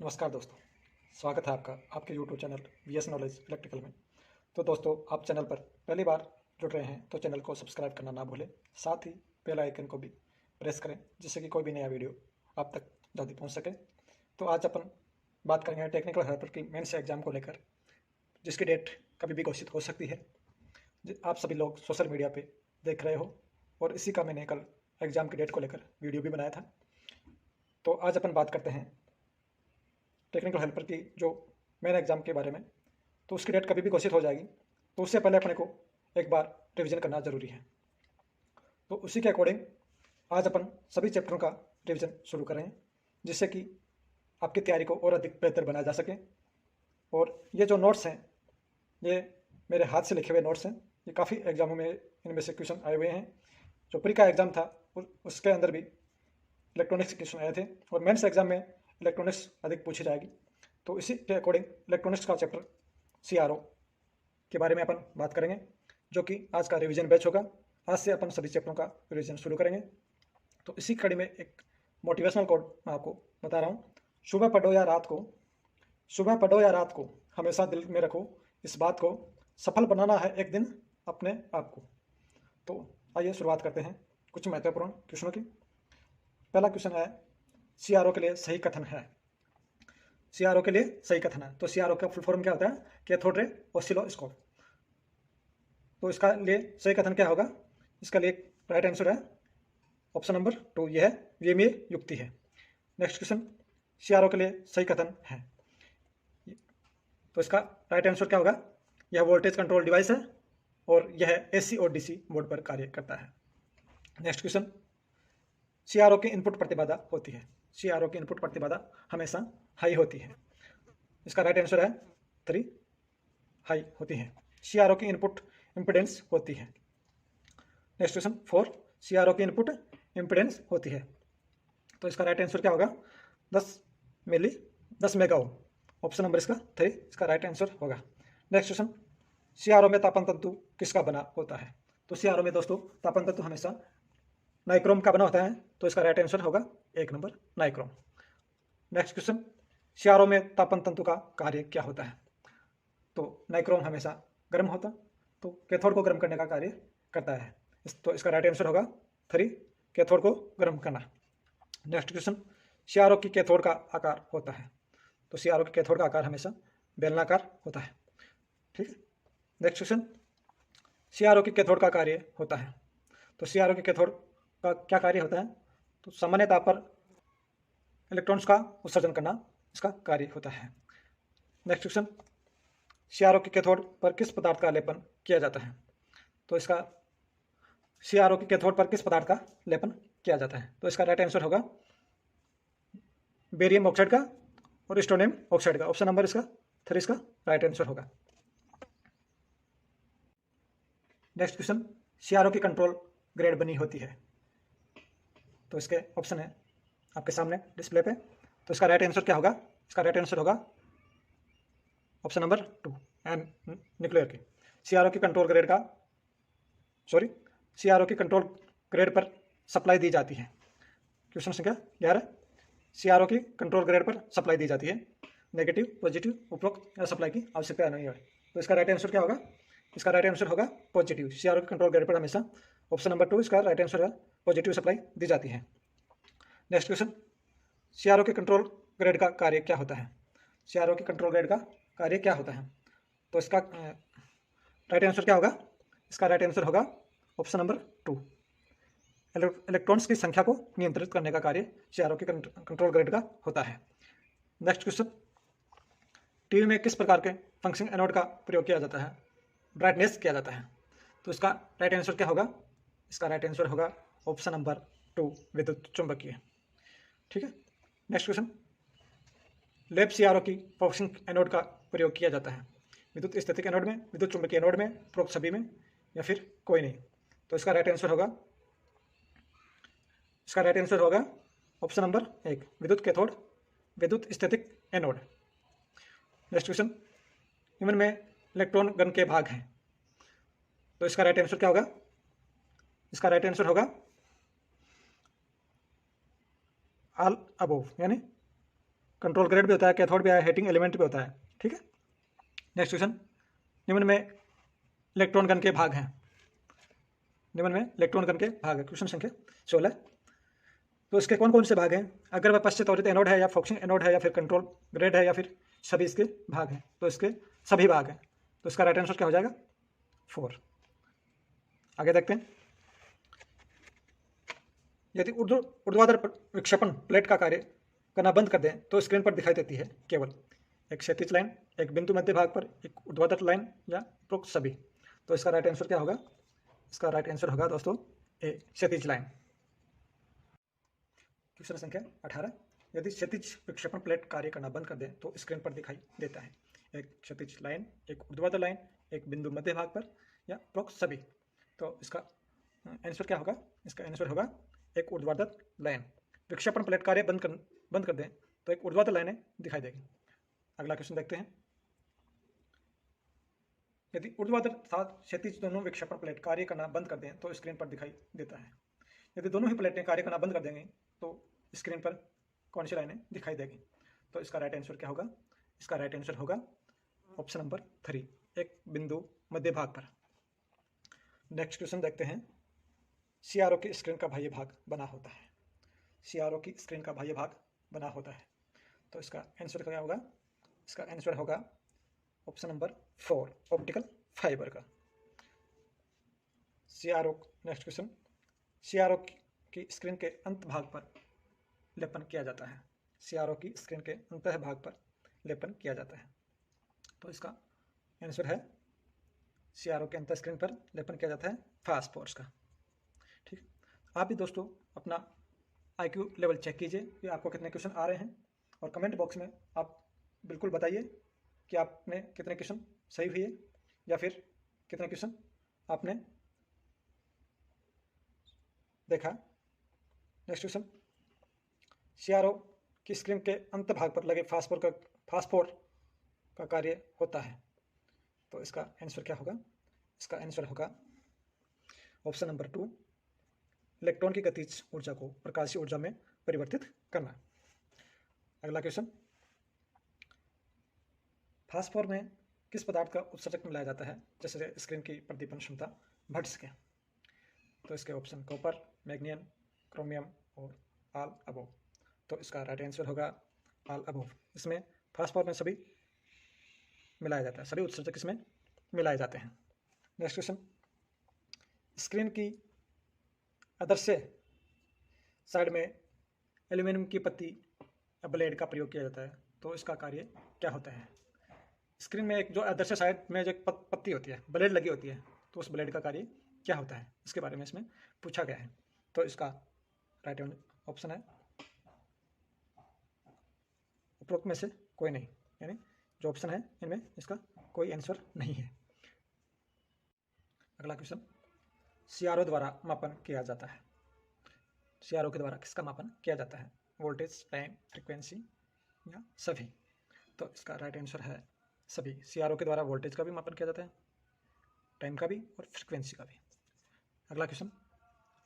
नमस्कार दोस्तों, स्वागत है आपका आपके YouTube channel VS Knowledge Electrical में। तो दोस्तों, आप चैनल पर पहली बार जुड़ रहे हैं तो चैनल को सब्सक्राइब करना ना भूलें, साथ ही बेल आइकन को भी प्रेस करें जिससे कि कोई भी नया वीडियो आप तक जल्दी पहुंच सके। तो आज अपन बात करेंगे टेक्निकल हेल्पर की मेंस एग्जाम को लेकर, जिसकी डेट कभी भी घोषित हो सकती है। आप सभी लोग सोशल मीडिया पर देख रहे हो और इसी का मैंने कल एग्ज़ाम की डेट को लेकर वीडियो भी बनाया था। तो आज अपन बात करते हैं टेक्निकल हेल्पर की जो मेन एग्ज़ाम के बारे में। तो उसकी डेट कभी भी घोषित हो जाएगी, तो उससे पहले अपने को एक बार रिवीजन करना ज़रूरी है। तो उसी के अकॉर्डिंग आज अपन सभी चैप्टरों का रिवीजन शुरू करें, जिससे कि आपकी तैयारी को और अधिक बेहतर बनाया जा सके। और ये जो नोट्स हैं, ये मेरे हाथ से लिखे हुए नोट्स हैं। ये काफ़ी एग्जामों में इनमें से क्वेश्चन आए हुए हैं। जो प्री का एग्ज़ाम था उसके अंदर भी इलेक्ट्रॉनिक्स क्वेश्चन आए थे और मेंस एग्जाम में इलेक्ट्रॉनिक्स अधिक पूछी जाएगी। तो इसी के अकॉर्डिंग इलेक्ट्रॉनिक्स का चैप्टर CRO के बारे में अपन बात करेंगे, जो कि आज का रिवीजन बैच होगा। आज से अपन सभी चैप्टरों का रिवीजन शुरू करेंगे। तो इसी कड़ी में एक मोटिवेशनल कोड मैं आपको बता रहा हूँ। सुबह पढ़ो या रात को, सुबह पढ़ो या रात को, हमेशा दिल में रखो इस बात को, सफल बनाना है एक दिन अपने आप को। तो आइए शुरुआत करते हैं कुछ महत्वपूर्ण क्वेश्चनों की। पहला क्वेश्चन है, CRO के लिए सही कथन है। CRO के लिए सही कथन है। तो CRO का फुल फॉर्म क्या होता है? Cathode ray oscilloscope. तो इसका लिए सही कथन क्या होगा? इसका लिए राइट आंसर है ऑप्शन नंबर 2, यह है विनिमय युक्ति है। नेक्स्ट क्वेश्चन, CRO के लिए सही कथन है। तो इसका राइट आंसर क्या होगा? यह वोल्टेज कंट्रोल डिवाइस है और यह AC और DC मोड पर कार्य करता है। नेक्स्ट क्वेश्चन, CRO की इनपुट प्रतिबाधा होती है। CRO की इनपुट प्रतिबाधा हमेशा हाई होती है। इसका राइट आंसर है 3, हाई होती है। CRO की इनपुट इम्पिडेंस होती है। नेक्स्ट क्वेश्चन 4, CRO की इनपुट इम्पिडेंस होती है। तो इसका राइट आंसर क्या होगा? 10 मेगा ओम। ऑप्शन नंबर इसका 3 इसका राइट आंसर होगा। नेक्स्ट क्वेश्चन, CRO में तापन तंतु किसका बना होता है? तो CRO में दोस्तों तापन तंतु हमेशा नाइक्रोम का बना होता है। तो इसका राइट आंसर होगा 1 number nichrome. Next question, CRO में तापन तंतु का कार्य क्या होता है? तो नाइक्रोम हमेशा गर्म होता, तो कैथोड को गर्म करने का कार्य करता है। तो इसका राइट आंसर होगा 3, कैथोड को गर्म करना। नेक्स्ट क्वेश्चन, CRO की कैथोड का आकार होता है। तो CRO की कैथोड का आकार हमेशा बेलनाकार होता है। ठीक है। नेक्स्ट क्वेश्चन, CRO की कैथोड का कार्य होता है। तो CRO की कैथोड का क्या कार्य होता है? तो सामान्य ताप पर इलेक्ट्रॉन्स का उत्सर्जन करना इसका कार्य होता है। नेक्स्ट क्वेश्चन, CRO की कैथोड पर किस पदार्थ का लेपन किया जाता है? तो इसका CRO की कैथोड पर किस पदार्थ का लेपन किया जाता है? तो इसका राइट आंसर होगा बेरियम ऑक्साइड का और स्टोनियम ऑक्साइड का। ऑप्शन नंबर इसका 3 इसका राइट आंसर होगा। नेक्स्ट क्वेश्चन, CRO की कंट्रोल ग्रेड बनी होती है। तो इसके ऑप्शन है आपके सामने डिस्प्ले पे। तो इसका राइट आंसर क्या होगा? इसका राइट आंसर होगा ऑप्शन नंबर 2 एन न्यूक्लियर की। CRO की कंट्रोल ग्रेड का CRO की कंट्रोल ग्रेड पर सप्लाई दी जाती है। क्वेश्चन संख्या 11, CRO की कंट्रोल ग्रेड पर सप्लाई दी जाती है। नेगेटिव, पॉजिटिव, उपरोक्त या सप्लाई की आवश्यकता नहीं है। तो इसका राइट आंसर क्या होगा? इसका राइट आंसर होगा पॉजिटिव। CRO की कंट्रोल ग्रेड पर हमेशा ऑप्शन नंबर 2 इसका राइट आंसर है, पॉजिटिव सप्लाई दी जाती है। नेक्स्ट क्वेश्चन, CRO के कंट्रोल ग्रेड का कार्य क्या होता है? CRO के कंट्रोल ग्रेड का कार्य क्या होता है? तो इसका राइट आंसर क्या होगा? इसका राइट आंसर होगा ऑप्शन नंबर 2, इलेक्ट्रॉन्स की संख्या को नियंत्रित करने का कार्य CRO के कंट्रोल ग्रेड का होता है। नेक्स्ट क्वेश्चन, टीवी में किस प्रकार के फंक्शनिंग एनोड का प्रयोग किया जाता है? ब्राइटनेस किया जाता है। तो इसका राइट आंसर क्या होगा? इसका राइट आंसर होगा ऑप्शन नंबर 2, विद्युत चुंबकीय। ठीक है। नेक्स्ट क्वेश्चन, लैब CRO की फंक्शनिंग एनोड का प्रयोग किया जाता है। विद्युत स्थितिक एनोड में, विद्युत चुंबकीय एनोड में, उपरोक्त सभी में, या फिर कोई नहीं। तो इसका राइट आंसर होगा ऑप्शन नंबर 1, विद्युत कैथोड, विद्युत स्थितिक एनोड। नेक्स्ट क्वेश्चन, ह्यूमन में इलेक्ट्रॉन गन के भाग हैं। तो इसका राइट आंसर क्या होगा? इसका राइट आंसर होगा ऑल अबोव, यानी कंट्रोल ग्रेड भी होता है, कैथोड भी है, हीटिंग एलिमेंट भी होता है। ठीक है, नेक्स्ट क्वेश्चन, निम्न में इलेक्ट्रॉन गन के भाग हैं। निम्न में इलेक्ट्रॉन गन के भाग है, क्वेश्चन संख्या 16। तो इसके कौन कौन से भाग हैं? अगर वह पश्चिम त्वरित एनोड है या फोकसिंग एनोड है या फिर कंट्रोल ग्रेड है या फिर सभी इसके भाग हैं, तो इसके सभी भाग हैं। तो इसका राइट आंसर क्या हो जाएगा? 4। आगे देखते हैं, यदि ऊर्ध्वाधर विक्षेपण प्लेट का कार्य करना बंद कर दें तो स्क्रीन पर दिखाई देती है केवल एक क्षैतिज लाइन, एक बिंदु मध्य भाग पर, एक ऊर्ध्वाधर लाइन या उपरोक्त सभी। तो इसका राइट आंसर क्या होगा? इसका राइट आंसर होगा दोस्तों ए, क्षैतिज लाइन। क्वेश्चन संख्या 18, यदि क्षैतिज विक्षेपण प्लेट कार्य करना बंद कर दें तो स्क्रीन पर दिखाई देता है एक क्षैतिज लाइन, एक ऊर्ध्वाधर लाइन, एक बिंदु मध्य भाग पर या उपरोक्त सभी। तो इसका आंसर क्या होगा? इसका आंसर होगा एक ऊर्ध्वाधर लाइन। विक्षेपण प्लेट कार्य बंद कर दें तो एक ऊर्ध्वाधर लाइनें दिखाई देगी। अगला क्वेश्चन देखते हैं, यदि ऊर्ध्वाधर तथा क्षैतिज दोनों विक्षेपण प्लेट कार्य करना बंद कर दें तो स्क्रीन पर दिखाई देता है। यदि दोनों ही प्लेटें कार्य करना बंद कर देंगे तो स्क्रीन पर कौन सी लाइनें दिखाई देगी? तो इसका राइट आंसर क्या होगा? इसका राइट आंसर होगा ऑप्शन नंबर 3, एक बिंदु मध्य भाग पर। नेक्स्ट क्वेश्चन देखते हैं, सीआरओ की स्क्रीन का बाह्य भाग बना होता है। सीआरओ की स्क्रीन का बाह्य भाग बना होता है, तो इसका आंसर क्या होगा? इसका आंसर होगा ऑप्शन नंबर 4, ऑप्टिकल फाइबर का। सीआरओ, नेक्स्ट क्वेश्चन, सीआरओ की स्क्रीन के अंत भाग पर लेपन किया जाता है। सीआरओ की स्क्रीन के अंत भाग पर लेपन किया जाता है, तो इसका आंसर है सीआरओ के अंत स्क्रीन पर लेपन किया जाता है फास्फोरस का। ठीक है, आप भी दोस्तों अपना आईक्यू लेवल चेक कीजिए कि आपको कितने क्वेश्चन आ रहे हैं, और कमेंट बॉक्स में आप बिल्कुल बताइए कि आपने कितने क्वेश्चन सही हुए या फिर कितने क्वेश्चन आपने देखा। नेक्स्ट क्वेश्चन, सीआरओ की स्क्रीन के अंत भाग पर लगे फास्फोर का कार्य होता है, तो इसका आंसर क्या होगा? इसका आंसर होगा ऑप्शन नंबर 2, इलेक्ट्रॉन की गतिज ऊर्जा को प्रकाशीय ऊर्जा में परिवर्तित करना। अगला क्वेश्चन, फास्फोर में किस पदार्थ का उत्सर्जक मिलाया जाता है जिससे स्क्रीन की प्रदीपन क्षमता बढ़ सके? तो इसके ऑप्शन कॉपर, मैग्नीशियम, क्रोमियम और ऑल अबोव। तो इसका राइट आंसर होगा ऑल अबोव। इसमें फास्फोर में सभी मिलाया जाता है, सभी उत्सर्जक इसमें मिलाए जाते हैं। नेक्स्ट क्वेश्चन, स्क्रीन की आदर्श साइड में एल्यूमिनियम की पत्ती या ब्लेड का प्रयोग किया जाता है, तो इसका कार्य क्या होता है? स्क्रीन में एक जो आदर्श साइड में जो एक पत्ती होती है, ब्लेड लगी होती है, तो उस ब्लेड का कार्य क्या होता है, इसके बारे में इसमें पूछा गया है। तो इसका राइट ऑप्शन है उपरोक्त में से कोई नहीं, यानी जो ऑप्शन है इनमें इसका कोई आंसर नहीं है। अगला क्वेश्चन, सीआरओ द्वारा मापन किया जाता है। सीआरओ के द्वारा किसका मापन किया जाता है? वोल्टेज, टाइम, फ्रीक्वेंसी या सभी। तो इसका राइट आंसर है सभी। सीआरओ के द्वारा वोल्टेज का भी मापन किया जाता है, टाइम का भी और फ्रीक्वेंसी का भी। अगला क्वेश्चन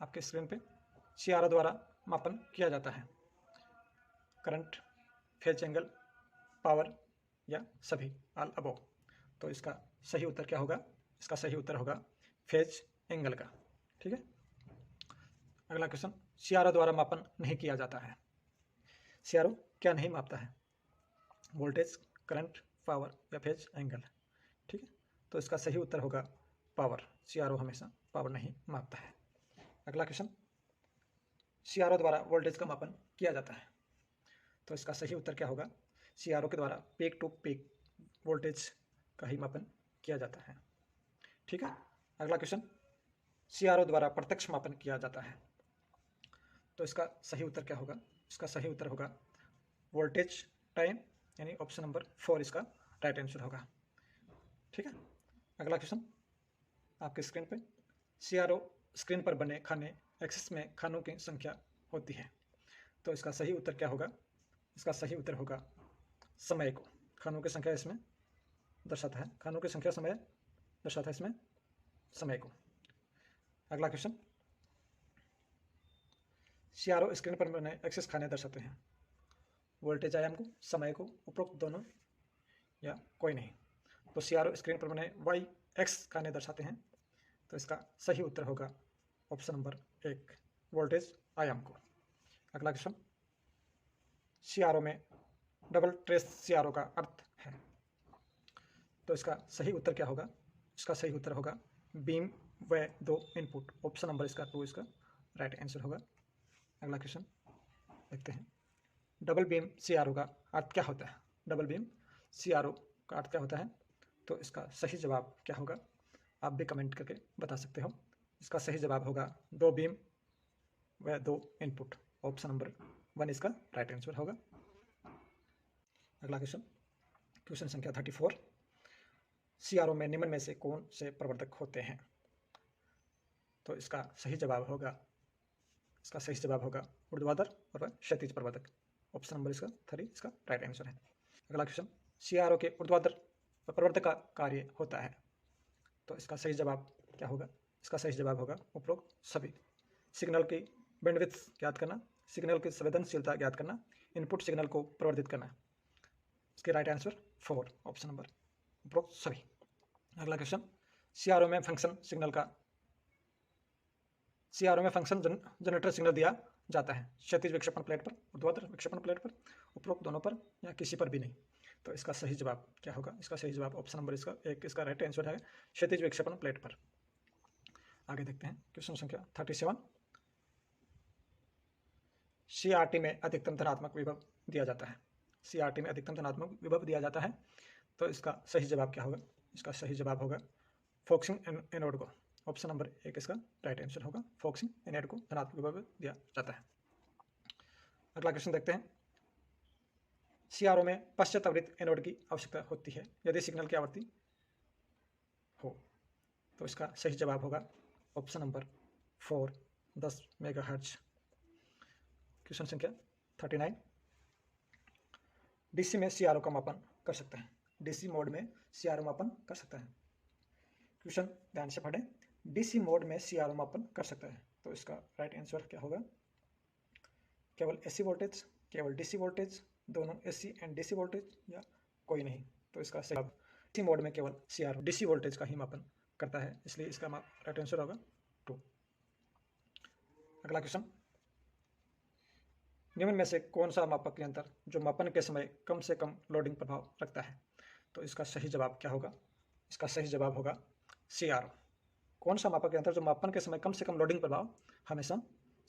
आपके स्क्रीन पे, सीआरओ द्वारा मापन किया जाता है करंट, फेज एंगल, पावर या सभी, ऑल अबोव। तो इसका सही उत्तर क्या होगा? इसका सही उत्तर होगा फेज एंगल का। ठीक है, अगला क्वेश्चन, सीआरओ द्वारा मापन नहीं किया जाता है। सीआरओ क्या नहीं मापता है? वोल्टेज, करंट, पावर या फेज एंगल। ठीक है, तो इसका सही उत्तर होगा पावर। सीआरओ हमेशा पावर नहीं मापता है। अगला क्वेश्चन, सीआरओ द्वारा वोल्टेज का मापन किया जाता है, तो इसका सही उत्तर क्या होगा? सीआरओ के द्वारा पीक टू पीक वोल्टेज का ही मापन किया जाता है। ठीक है, अगला क्वेश्चन, सीआरओ द्वारा प्रत्यक्ष मापन किया जाता है, तो इसका सही उत्तर क्या होगा? इसका सही उत्तर होगा वोल्टेज, टाइम, यानी ऑप्शन नंबर 4 इसका राइट आंसर होगा। ठीक है, अगला क्वेश्चन आपके स्क्रीन पे, सीआरओ स्क्रीन पर बने खाने एक्सिस में खानों की संख्या होती है, तो इसका सही उत्तर क्या होगा? इसका सही उत्तर होगा समय को, खानों की संख्या इसमें दर्शाता है, खानों की संख्या समय दर्शाता है इसमें समय को। अगला क्वेश्चन, सीआरओ स्क्रीन पर बने एक्सिस खाने दर्शाते हैं, वोल्टेज आयाम को, समय को, उपरोक्त दोनों या कोई नहीं। तो CRO स्क्रीन पर बने वाई एक्स का ने दर्शाते हैं। तो इसका सही उत्तर होगा ऑप्शन नंबर 1, वोल्टेज आयाम को। अगला क्वेश्चन, CRO में डबल ट्रेस CRO का अर्थ है। तो इसका सही उत्तर क्या होगा? इसका सही उत्तर होगा बीम व 2 इनपुट। ऑप्शन नंबर इसका 2 इसका राइट आंसर होगा। अगला क्वेश्चन देखते हैं, डबल बीम CRO का अर्थ क्या होता है? डबल बीम CRO का अर्थ क्या होता है? तो इसका सही जवाब क्या होगा? आप भी कमेंट करके बता सकते हो। इसका सही जवाब होगा 2 बीम व 2 इनपुट। ऑप्शन नंबर 1 इसका राइट आंसर होगा। अगला क्वेश्चन, क्वेश्चन संख्या 34, CRO में निम्न में से कौन से प्रवर्धक होते हैं? तो इसका सही जवाब होगा ऊर्ध्वाधर और क्षैतिज प्रवर्धक। ऑप्शन नंबर इसका 3 इसका राइट आंसर है। अगला क्वेश्चन, CRO के ऊर्ध्वाधर प्रवर्धक का कार्य होता है। तो इसका सही जवाब क्या होगा? इसका सही जवाब होगा उपरोक्त सभी। सिग्नल की बैंडविड्थ ज्ञात करना, सिग्नल की संवेदनशीलता ज्ञात करना, इनपुट सिग्नल को प्रवर्धित करना। इसके राइट आंसर 4, ऑप्शन नंबर उपरोक्त सभी। अगला क्वेश्चन, CRO में फंक्शन जनरेटर सिग्नल दिया जाता है क्षैतिज विक्षेपण प्लेट पर, ऊर्ध्वाधर विक्षेपण प्लेट पर, उपरोक्त दोनों पर या किसी पर भी नहीं। तो इसका सही जवाब क्या होगा? इसका सही जवाब ऑप्शन नंबर इसका 1 इसका राइट आंसर है, क्षैतिज विक्षेपण प्लेट पर। आगे देखते हैं क्वेश्चन संख्या 37, CRT में अधिकतम धनात्मक विभव दिया जाता है। CRT में अधिकतम धनात्मक विभव दिया जाता है। तो इसका सही जवाब क्या होगा? इसका सही जवाब होगा फोकसिंग एनोड को। ऑप्शन नंबर 1 इसका राइट आंसर होगा, फोकसिंग एनोड को धनात्मक विभव दिया जाता है। अगला क्वेश्चन देखते हैं, CRO में पश्चातावृत एनोड की आवश्यकता होती है यदि सिग्नल की आवृत्ति हो। तो इसका सही जवाब होगा ऑप्शन नंबर 4, 10 मेगाहर्ट्ज। क्वेश्चन संख्या 39, DC में CRO का मापन कर सकता है। DC मोड में CRO मापन कर सकता है। क्वेश्चन ध्यान से पढ़ें, DC मोड में CRO मापन कर सकता है। तो इसका राइट आंसर क्या होगा? केवल AC वोल्टेज, केवल DC वोल्टेज, दोनों AC एंड DC वोल्टेज या कोई नहीं। तो इसका सही जवाब DC मोड में केवल CRO DC वोल्टेज का ही मापन करता है, इसलिए इसका राइट आंसर होगा 2। अगला क्वेश्चन, निम्न में से कौन सा मापक यंत्र जो मापन के समय कम से कम लोडिंग प्रभाव रखता है? तो इसका सही जवाब क्या होगा? इसका सही जवाब होगा CRO। कौन सा मापक यंत्र जो मापन के समय कम से कम लोडिंग प्रभाव हमेशा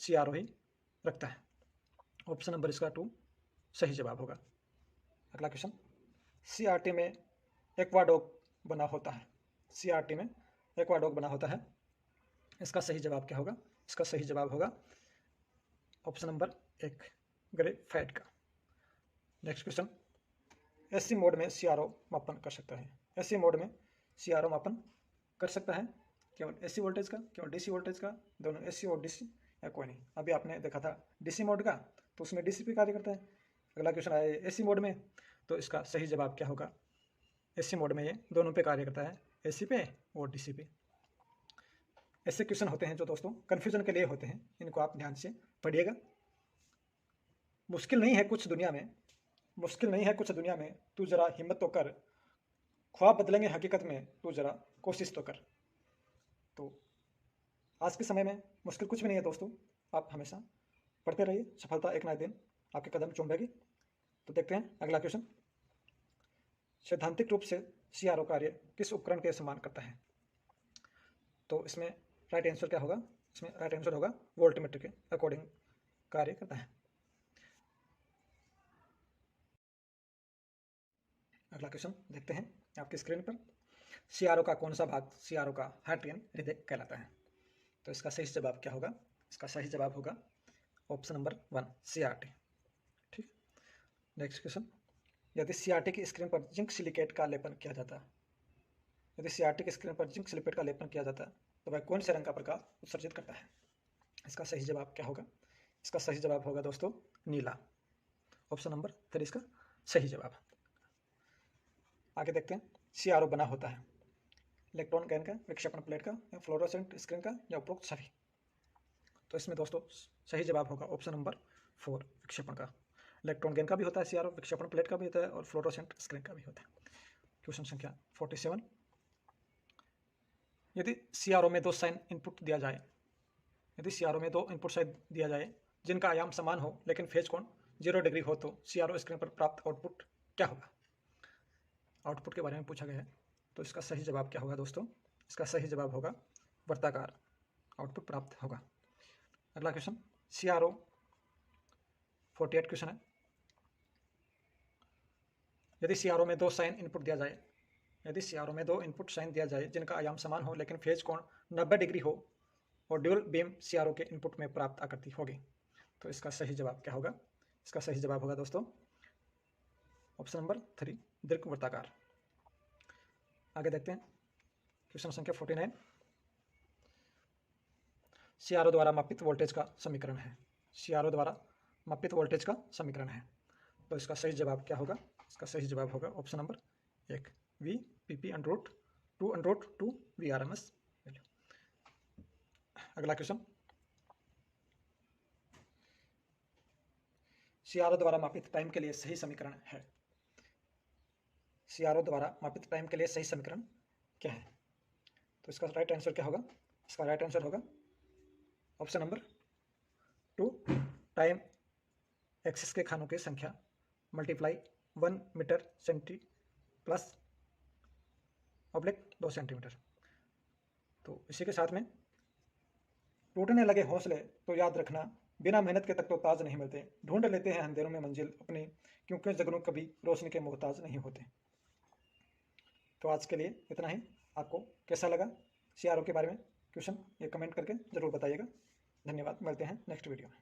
CRO ही रखता है? ऑप्शन नंबर इसका 2 सही जवाब होगा। अगला क्वेश्चन, CRT में एक्वाडोक बना होता है। CRT में एक्वाडोक बना होता है। इसका सही जवाब क्या होगा? इसका सही जवाब होगा ऑप्शन नंबर 1 ग्रेफाइट का। नेक्स्ट क्वेश्चन, AC मोड में CRO मापन कर सकता है। AC मोड में CRO मापन कर सकता है केवल AC वोल्टेज का, केवल DC वोल्टेज का, दोनों AC और DC या कोई नहीं। अभी आपने देखा था DC मोड का, तो उसमें DC पे कार्य करता है। अगला क्वेश्चन आया AC मोड में, तो इसका सही जवाब क्या होगा? AC मोड में ये दोनों पे कार्य करता है, AC पे और DC पे। ऐसे क्वेश्चन होते हैं जो दोस्तों कन्फ्यूजन के लिए होते हैं, इनको आप ध्यान से पढ़िएगा। मुश्किल नहीं है कुछ दुनिया में, मुश्किल नहीं है कुछ दुनिया में, तू जरा हिम्मत तो कर, ख्वाब बदलेंगे हकीकत में, तू जरा कोशिश तो कर। तो आज के समय में मुश्किल कुछ भी नहीं है दोस्तों, आप हमेशा पढ़ते रहिए, सफलता एक ना एक दिन आपके कदम चूमेगी। तो देखते हैं अगला क्वेश्चन, सैद्धांतिक रूप से CRO कार्य किस उपकरण के समान करता है? तो इसमें राइट आंसर क्या होगा? इसमें राइट आंसर होगा वोल्टमीटर के अकॉर्डिंग कार्य करता है। अगला क्वेश्चन देखते हैं आपकी स्क्रीन पर, CRO का कौन सा भाग CRO का हार्टियन हृदय कहलाता है? तो इसका सही जवाब क्या होगा? इसका सही जवाब होगा ऑप्शन नंबर 1 CRT। ठीक, नेक्स्ट क्वेश्चन, यदि CRT की स्क्रीन पर जिंक सिलिकेट का लेपन किया जाता, यदि CRT की स्क्रीन पर जिंक सिलिकेट का लेपन किया जाता तो वह कौन से रंग का प्रकाश उत्सर्जित करता है? इसका सही जवाब क्या होगा? इसका सही जवाब होगा दोस्तों नीला। ऑप्शन नंबर 3 इसका सही जवाब। आगे देखते हैं, CRO बना होता है इलेक्ट्रॉन गैन का, विक्षेपण प्लेट का, या फ्लोरोसेंट स्क्रीन का, या उपरोक्त सभी। तो इसमें दोस्तों सही जवाब होगा ऑप्शन नंबर 4 विक्षेपण का। इलेक्ट्रॉन गेन का भी होता है CRO, विक्षेपण प्लेट का भी होता है और फ्लोरोसेंट स्क्रीन का भी होता है। क्वेश्चन संख्या 47, यदि CRO में 2 साइन इनपुट दिया जाए, यदि CRO में 2 इनपुट साइन दिया जाए जिनका आयाम समान हो लेकिन फेज कोण 0 डिग्री हो तो CRO स्क्रीन पर प्राप्त आउटपुट क्या होगा? आउटपुट के बारे में पूछा गया है, तो इसका सही जवाब क्या होगा दोस्तों? इसका सही जवाब होगा वर्ताकार आउटपुट प्राप्त होगा। अगला क्वेश्चन CRO 48 क्वेश्चन है, यदि CRO में 2 साइन इनपुट दिया जाए, यदि CRO में 2 इनपुट साइन दिया जाए जिनका आयाम समान हो लेकिन फेज कोण 90 डिग्री हो और ड्यूल बीम CRO के इनपुट में प्राप्त आकृति होगी, तो इसका सही जवाब क्या होगा? इसका सही जवाब होगा दोस्तों ऑप्शन नंबर 3 दीर्घवृत्ताकार। आगे देखते हैं क्वेश्चन संख्या 49, CRO द्वारा मापित वोल्टेज का समीकरण है, CRO द्वारा मापित वोल्टेज का समीकरण है, तो इसका सही जवाब क्या होगा? इसका सही जवाब होगा option number 1 V/2 VRMS value. अगला क्वेश्चन CRO द्वारा मापित टाइम के लिए सही समीकरण है, CRO द्वारा मापित टाइम के लिए सही समीकरण क्या है? तो इसका राइट आंसर क्या होगा? इसका राइट आंसर होगा ऑप्शन नंबर 2 टाइम एक्सिस के खानों की संख्या multiply 1 metre centi plus oblique 2 centimetre. तो इसी के साथ में टूटने लगे हौसले तो याद रखना, बिना मेहनत के तक तो ताज नहीं मिलते, ढूंढ लेते हैं अंधेरों में मंजिल अपनी, क्योंकि जुगनू कभी रोशनी के मोहताज नहीं होते। तो आज के लिए इतना ही। आपको कैसा लगा CRO के बारे में क्वेश्चन ये कमेंट करके ज़रूर बताइएगा। धन्यवाद, मिलते हैं नेक्स्ट वीडियो में।